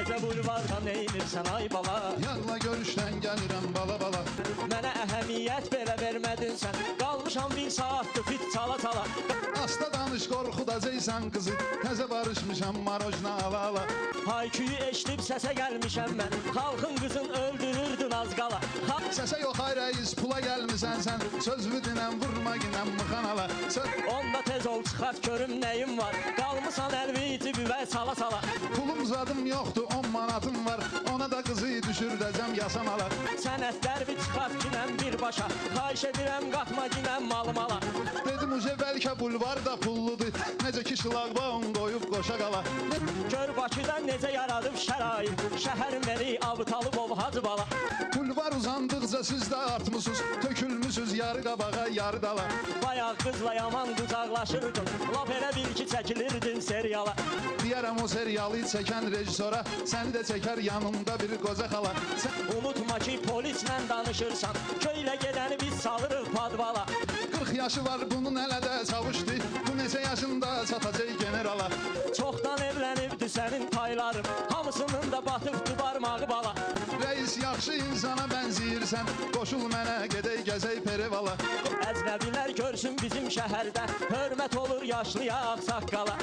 Gecə bulvarda neynirsən ay bala? Yarla görüşdən gəlirəm bala bala. Mənə əhəmiyyət belə vermədin sən. Qalmışam bir saatdır fit çala çala. Asta danış qorxudacaqsan qızı. Təzə barışmışam marojna ala ala. Hayküyü eşidib səsə gəlmişəm mən. Xalqın qızın öldürürdün az qala. Səsə yox ay rəis pula gəlmisən sən. Sözlü dinən vurma ginən mıxan ala. Onda tez ol çıxart görüm nəyim var. Qalmışsan əlvici büvə sala sala. Pulum zadım yoxdur 10 manatım var. Ona da qızı düşürdəcəm yasan ala. Sənətlər bir çıxart ginən birbaşa. Xahiş edirəm qatma ginən malım ala. Dedim uca bəlkə bulvar da pulludur. Necə ki şlaqbaum qoyub qoşa qala. Gör Bakıda necə yaradıb şərait. Şəhərin veli avtalıb ov hacı bala. Bulvar uzandıqca siz də artmısınız. Tökülmüsüz yarı qabağa yarı dala. Bayaq qızla yaman qucaqlaşırdın. Lap elə bil ki çəkilirdin seriala. Deyərəm o serialı çəkən rejissora. Səni də çəkər yanımda bir qoca xala. Unutma ki polislə danışırsan. Köylə gedəni biz salırıq padvala. 40 yaşı var bunun hələ də çavuşdu. Bu neçə yaşında çatacaq generala. Çoxdan evlənibdi sənin paylarım. Hamısının da batıbdı barmağı bala. Reis yaxşı insana bənziyirsən. Qoşul mənə gedək gəzək perivala. Əcnəbilər görsün bizim şəhərdə. Hörmət olur yaşlıya ağsaqqala.